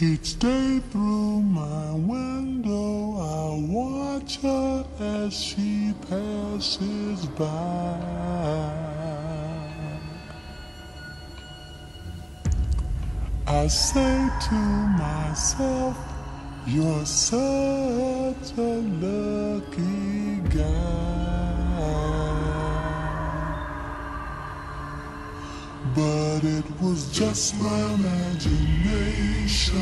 Each day through my window I watch her as she passes by. I say to myself, you're such a lucky guy. But it was just my imagination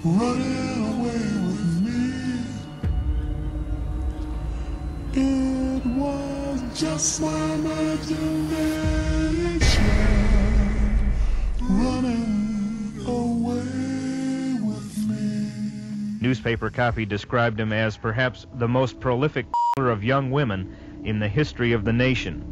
running away with me. It was just my imagination running away with me. Newspaper copy described him as perhaps the most prolific of young women in the history of the nation.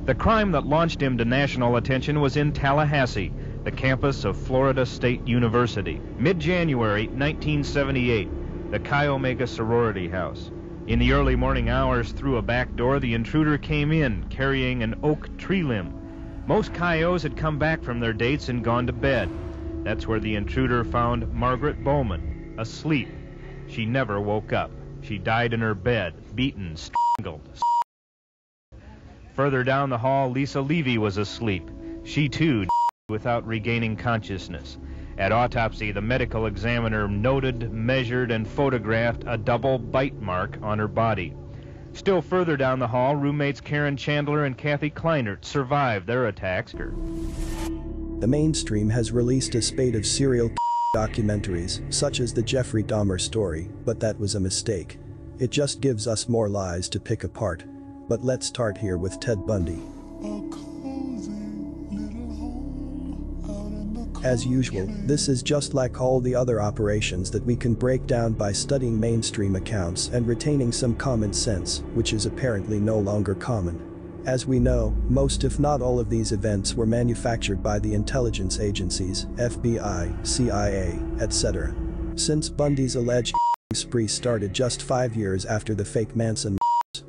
The crime that launched him to national attention was in Tallahassee, the campus of Florida State University. Mid-January 1978, the Chi Omega sorority house. In the early morning hours, through a back door, the intruder came in carrying an oak tree limb. Most Chi-Os had come back from their dates and gone to bed. That's where the intruder found Margaret Bowman, asleep. She never woke up. She died in her bed, beaten, strangled. Further down the hall, Lisa Levy was asleep. She too without regaining consciousness. At autopsy, the medical examiner noted, measured, and photographed a double bite mark on her body. Still further down the hall, roommates Karen Chandler and Kathy Kleinert survived their attacks. The mainstream has released a spate of serial documentaries, such as the Jeffrey Dahmer story, but that was a mistake. It just gives us more lies to pick apart. But let's start here with Ted Bundy. As usual, this is just like all the other operations that we can break down by studying mainstream accounts and retaining some common sense, which is apparently no longer common. As we know, most if not all of these events were manufactured by the intelligence agencies, FBI, CIA, etc. Since Bundy's alleged spree started just 5 years after the fake Manson,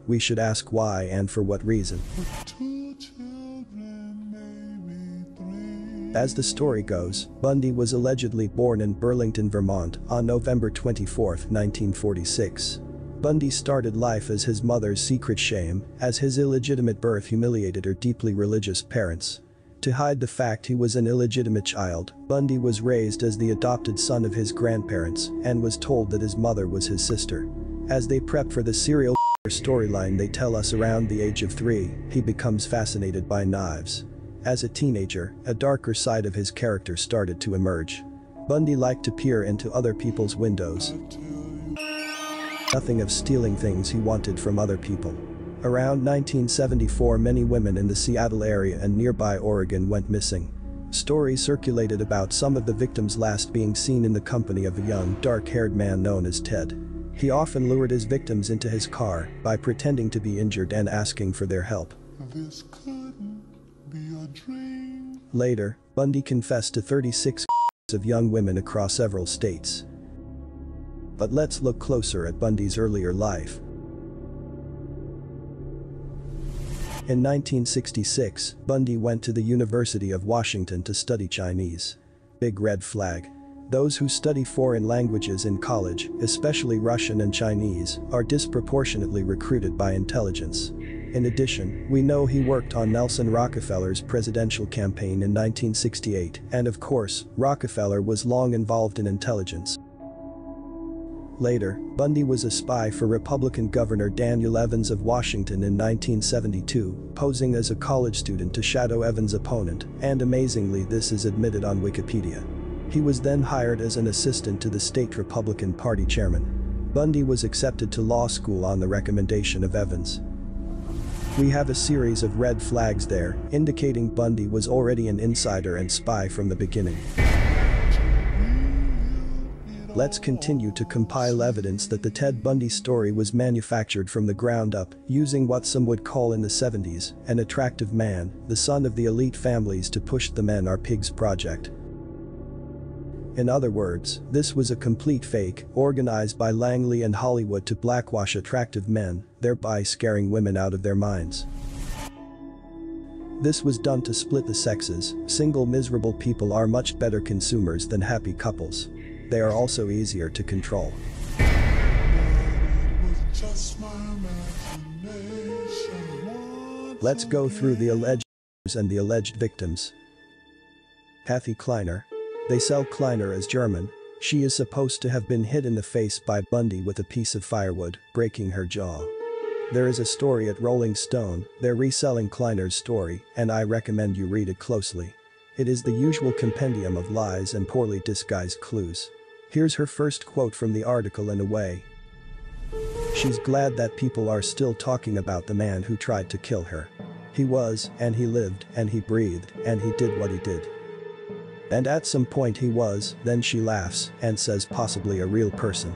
we should ask why and for what reason. As the story goes, Bundy was allegedly born in Burlington, Vermont, on November 24, 1946. Bundy started life as his mother's secret shame, as his illegitimate birth humiliated her deeply religious parents. To hide the fact he was an illegitimate child, Bundy was raised as the adopted son of his grandparents and was told that his mother was his sister. As they prep for the serial storyline they tell us around the age of 3, he becomes fascinated by knives. As a teenager, a darker side of his character started to emerge. Bundy liked to peer into other people's windows. Nothing of stealing things he wanted from other people. Around 1974, many women in the Seattle area and nearby Oregon went missing. Stories circulated about some of the victims last being seen in the company of a young, dark-haired man known as Ted. He often lured his victims into his car by pretending to be injured and asking for their help. This couldn't be a dream. Later, Bundy confessed to 36 of young women across several states. But let's look closer at Bundy's earlier life. In 1966, Bundy went to the University of Washington to study Chinese. Big red flag. Those who study foreign languages in college, especially Russian and Chinese, are disproportionately recruited by intelligence. In addition, we know he worked on Nelson Rockefeller's presidential campaign in 1968, and of course, Rockefeller was long involved in intelligence. Later, Bundy was a spy for Republican Governor Daniel Evans of Washington in 1972, posing as a college student to shadow Evans' opponent, and amazingly this is admitted on Wikipedia. He was then hired as an assistant to the state Republican Party chairman. Bundy was accepted to law school on the recommendation of Evans. We have a series of red flags there, indicating Bundy was already an insider and spy from the beginning. Let's continue to compile evidence that the Ted Bundy story was manufactured from the ground up, using what some would call in the 70s, an attractive man, the son of the elite families to push the men are pigs project. In other words, this was a complete fake, organized by Langley and Hollywood to blackwash attractive men, thereby scaring women out of their minds. This was done to split the sexes. Single miserable people are much better consumers than happy couples. They are also easier to control. Let's go through the alleged and the alleged victims. Kathy Kleiner. They sell Kleiner as German. She is supposed to have been hit in the face by Bundy with a piece of firewood, breaking her jaw. There is a story at Rolling Stone. They're reselling Kleiner's story, and I recommend you read it closely. It is the usual compendium of lies and poorly disguised clues. Here's her first quote from the article in a way. She's glad that people are still talking about the man who tried to kill her. He was, and he lived, and he breathed, and he did what he did. And at some point he was, then she laughs and says possibly a real person.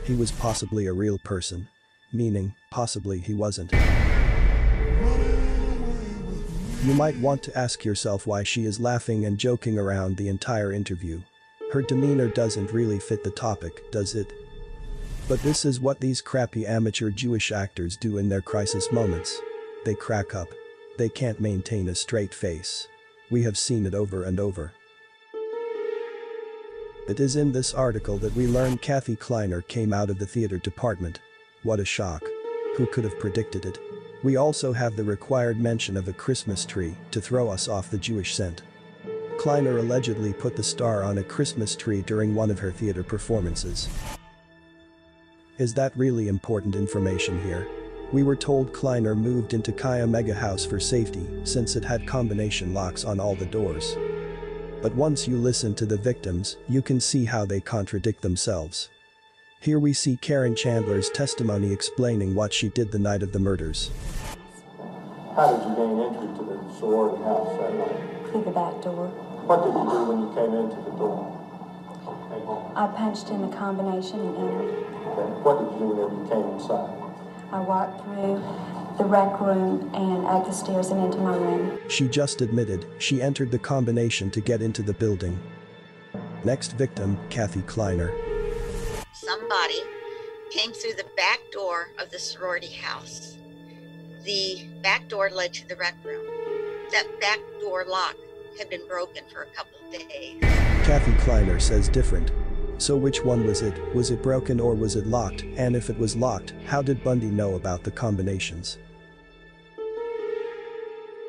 He was possibly a real person. Meaning, possibly he wasn't. You might want to ask yourself why she is laughing and joking around the entire interview. Her demeanor doesn't really fit the topic, does it? But this is what these crappy amateur Jewish actors do in their crisis moments. They crack up. They can't maintain a straight face. We have seen it over and over. It is in this article that we learn Kathy Kleiner came out of the theater department. What a shock. Who could have predicted it? We also have the required mention of a Christmas tree to throw us off the Jewish scent. Kleiner allegedly put the star on a Christmas tree during one of her theater performances. Is that really important information here? We were told Kleiner moved into Kaya Mega House for safety since it had combination locks on all the doors. But once you listen to the victims, you can see how they contradict themselves. Here we see Karen Chandler's testimony explaining what she did the night of the murders. How did you gain entry to the sorority house that night? Through the back door. What did you do when you came into the door? I punched in the combination and entered. Okay. What did you do whenever you came inside? I walked through the rec room and up the stairs and into my room. She just admitted she entered the combination to get into the building. Next victim, Kathy Kleiner. Somebody came through the back door of the sorority house. The back door led to the rec room. That back door lock had been broken for a couple of days. Kathy Kleiner says different. So which one was it? Was it broken or was it locked? And if it was locked, how did Bundy know about the combinations?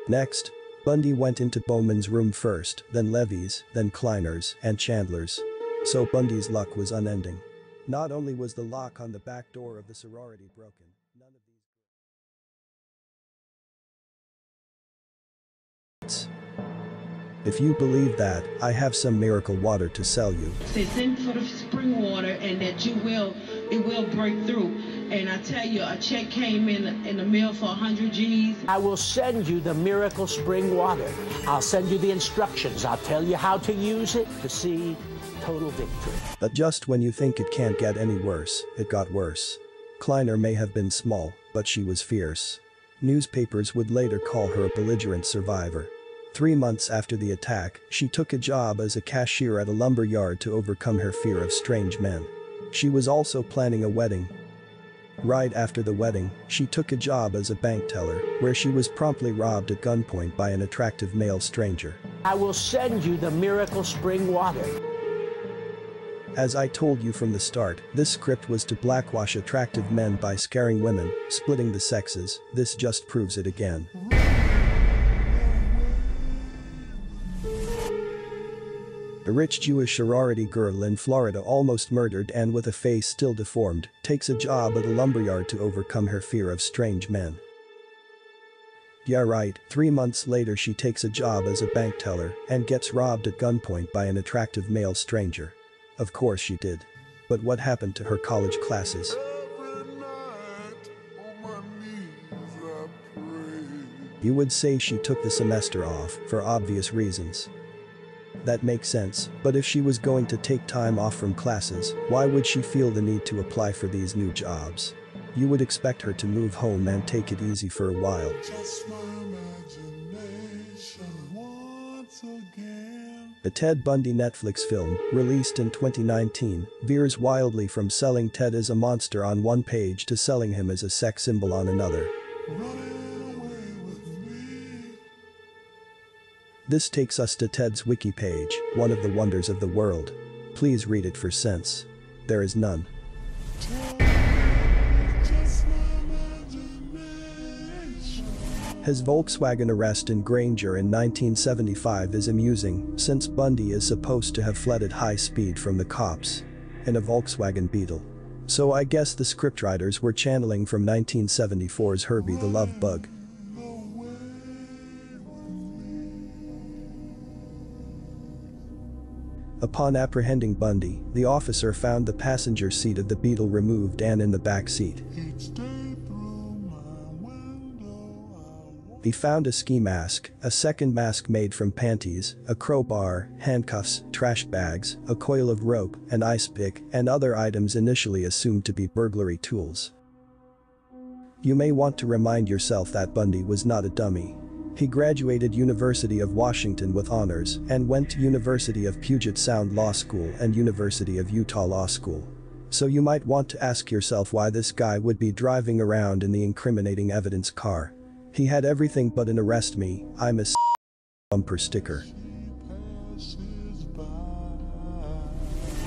Next, Bundy went into Bowman's room first, then Levy's, then Kleiner's, and Chandler's. So Bundy's luck was unending. Not only was the lock on the back door of the sorority broken, none of these. If you believe that, I have some miracle water to sell you. It's in for the spring water and that it will break through. And I tell you, a check came in the mail for 100 G's. I will send you the miracle spring water. I'll send you the instructions. I'll tell you how to use it to see total victory. But just when you think it can't get any worse, it got worse. Kleiner may have been small, but she was fierce. Newspapers would later call her a belligerent survivor. 3 months after the attack, she took a job as a cashier at a lumber yard to overcome her fear of strange men. She was also planning a wedding. Right after the wedding, she took a job as a bank teller, where she was promptly robbed at gunpoint by an attractive male stranger. I will send you the miracle spring water. As I told you from the start, this script was to blackwash attractive men by scaring women, splitting the sexes. This just proves it again. A rich Jewish sorority girl in Florida almost murdered and with a face still deformed, takes a job at a lumberyard to overcome her fear of strange men. Yeah right, 3 months later she takes a job as a bank teller and gets robbed at gunpoint by an attractive male stranger. Of course she did. But what happened to her college classes? Every night on my knees I pray. You would say she took the semester off for obvious reasons. That makes sense, but if she was going to take time off from classes, why would she feel the need to apply for these new jobs? You would expect her to move home and take it easy for a while. Just my imagination once again. The Ted Bundy Netflix film, released in 2019, veers wildly from selling Ted as a monster on one page to selling him as a sex symbol on another. Running away This takes us to Ted's wiki page, one of the wonders of the world. Please read it for sense. There is none. His Volkswagen arrest in Granger in 1975 is amusing, since Bundy is supposed to have fled at high speed from the cops in a Volkswagen Beetle. So I guess the scriptwriters were channeling from 1974's Herbie the Love Bug. Upon apprehending Bundy, the officer found the passenger seat of the Beetle removed and in the back seat. He found a ski mask, a second mask made from panties, a crowbar, handcuffs, trash bags, a coil of rope, an ice pick, and other items initially assumed to be burglary tools. You may want to remind yourself that Bundy was not a dummy. He graduated University of Washington with honors and went to University of Puget Sound Law School and University of Utah Law School. So you might want to ask yourself why this guy would be driving around in the incriminating evidence car. He had everything but an arrest me, I'm a bumper sticker.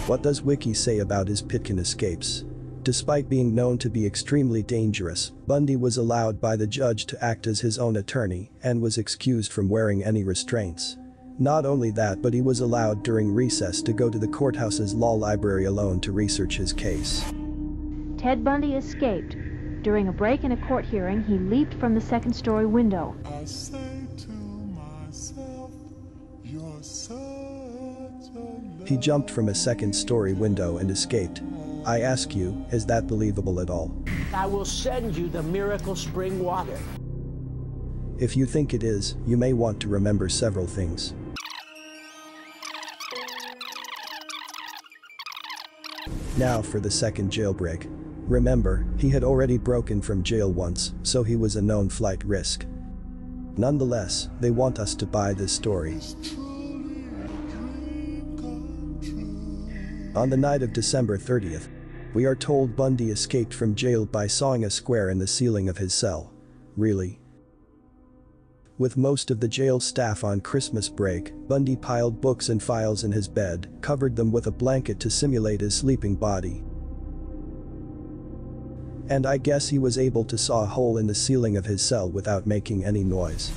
What does Wiki say about his Pitkin escapes? Despite being known to be extremely dangerous, Bundy was allowed by the judge to act as his own attorney and was excused from wearing any restraints. Not only that, but he was allowed during recess to go to the courthouse's law library alone to research his case. Ted Bundy escaped. During a break in a court hearing, he leaped from the second-story window. I say to myself, you're such a He jumped from a second-story window and escaped. I ask you, is that believable at all? I will send you the miracle spring water. If you think it is, you may want to remember several things. Now for the second jailbreak. Remember, he had already broken from jail once, so he was a known flight risk. Nonetheless, they want us to buy this story. On the night of December 30th, we are told Bundy escaped from jail by sawing a square in the ceiling of his cell. Really? With most of the jail staff on Christmas break, Bundy piled books and files in his bed, covered them with a blanket to simulate his sleeping body. And I guess he was able to saw a hole in the ceiling of his cell without making any noise.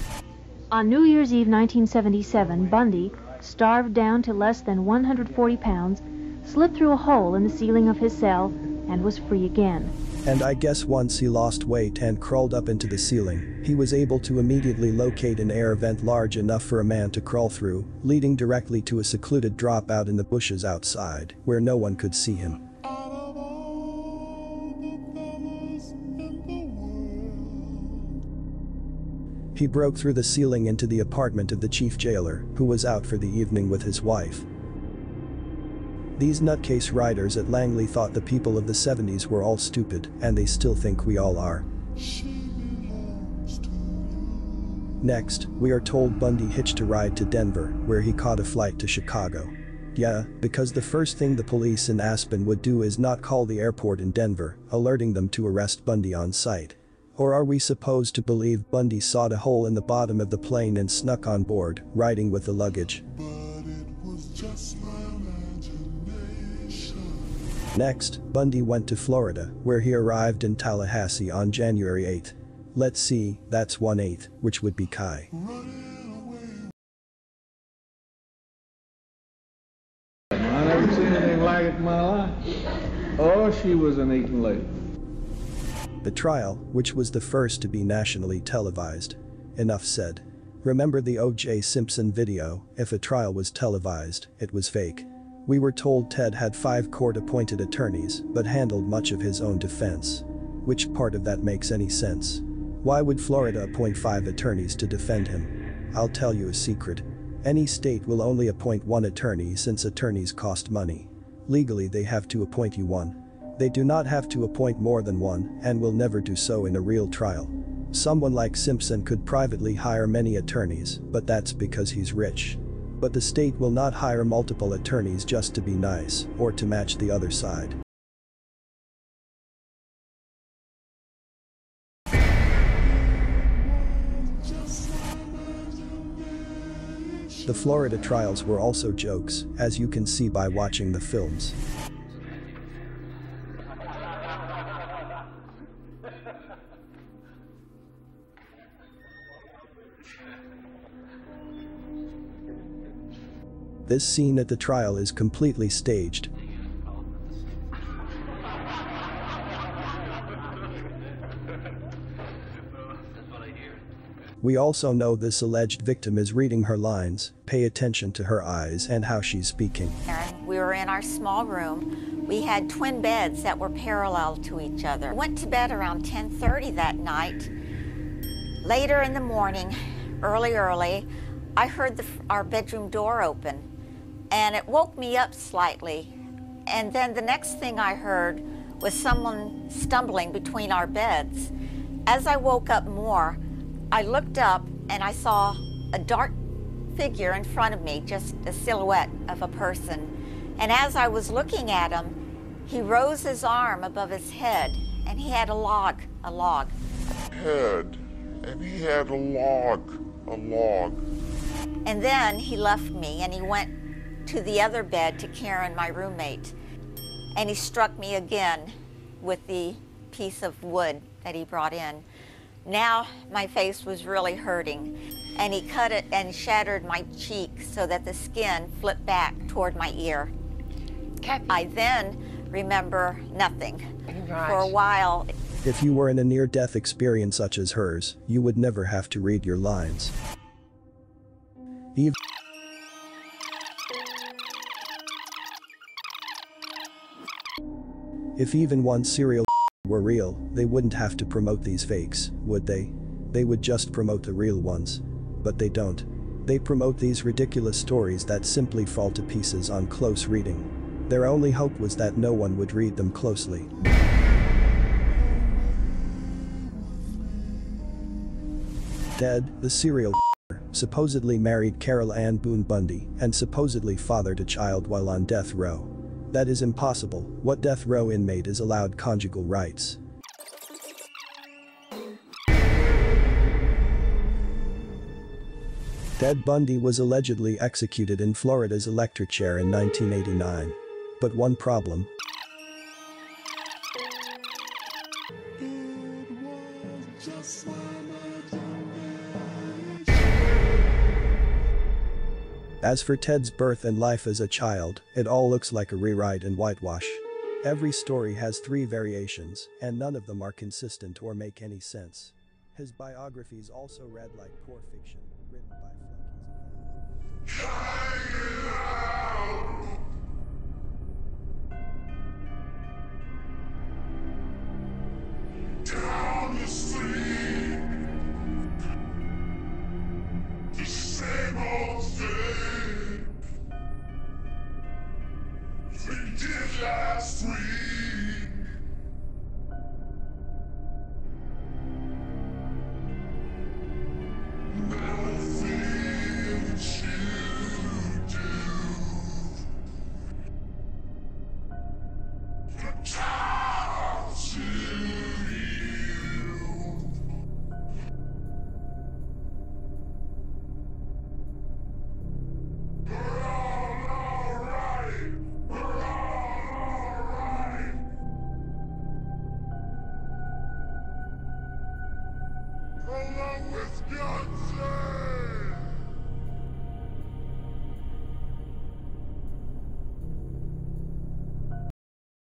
On New Year's Eve 1977, Bundy, starved down to less than 140 pounds, slipped through a hole in the ceiling of his cell and was free again. And I guess once he lost weight and crawled up into the ceiling, he was able to immediately locate an air vent large enough for a man to crawl through, leading directly to a secluded dropout in the bushes outside, where no one could see him. He broke through the ceiling into the apartment of the chief jailer, who was out for the evening with his wife. These nutcase writers at Langley thought the people of the 70s were all stupid, and they still think we all are. Next, we are told Bundy hitched a ride to Denver, where he caught a flight to Chicago. Yeah, because the first thing the police in Aspen would do is not call the airport in Denver, alerting them to arrest Bundy on sight. Or are we supposed to believe Bundy sawed a hole in the bottom of the plane and snuck on board, riding with the luggage? but it was just my imagination. Next, Bundy went to Florida, where he arrived in Tallahassee on January 8. Let's see, that's 1/8, which would be Kai. I never seen anything like it in my life. Oh, she was an eating lady. The trial, which was the first to be nationally televised. Enough said. Remember the O.J. Simpson video? If a trial was televised, it was fake. We were told Ted had 5 court-appointed attorneys, but handled much of his own defense. Which part of that makes any sense? Why would Florida appoint 5 attorneys to defend him? I'll tell you a secret. Any state will only appoint 1 attorney since attorneys cost money. Legally, they have to appoint you 1. They do not have to appoint more than 1 and will never do so in a real trial. Someone like Simpson could privately hire many attorneys, but that's because he's rich. But the state will not hire multiple attorneys just to be nice or to match the other side. The Florida trials were also jokes, as you can see by watching the films. This scene at the trial is completely staged. We also know this alleged victim is reading her lines. Pay attention to her eyes and how she's speaking. We were in our small room. We had twin beds that were parallel to each other. Went to bed around 10:30 that night. Later in the morning, early, I heard our bedroom door open, and it woke me up slightly. And then the next thing I heard was someone stumbling between our beds. As I woke up more, I looked up and I saw a dark figure in front of me, just a silhouette of a person. And as I was looking at him, he rose his arm above his head and he had a log. Head, and he had a log. And then he left me and he went to the other bed to Karen, my roommate. And he struck me again with the piece of wood that he brought in. Now my face was really hurting, and he cut it and shattered my cheek so that the skin flipped back toward my ear. Kathy. I then remember nothing. Right. For a while. If you were in a near-death experience such as hers, you would never have to read your lines. If even one serial were real, they wouldn't have to promote these fakes, would they? They would just promote the real ones. But they don't. They promote these ridiculous stories that simply fall to pieces on close reading. Their only hope was that no one would read them closely. Ted, the serial supposedly married Carol Ann Boone Bundy and supposedly fathered a child while on death row. That is impossible. What death row inmate is allowed conjugal rights? Ted Bundy was allegedly executed in Florida's electric chair in 1989. But one problem. As for Ted's birth and life as a child, it all looks like a rewrite and whitewash. Every story has 3 variations, and none of them are consistent or make any sense. His biographies also read like poor fiction, written by Down the street, the same old thing.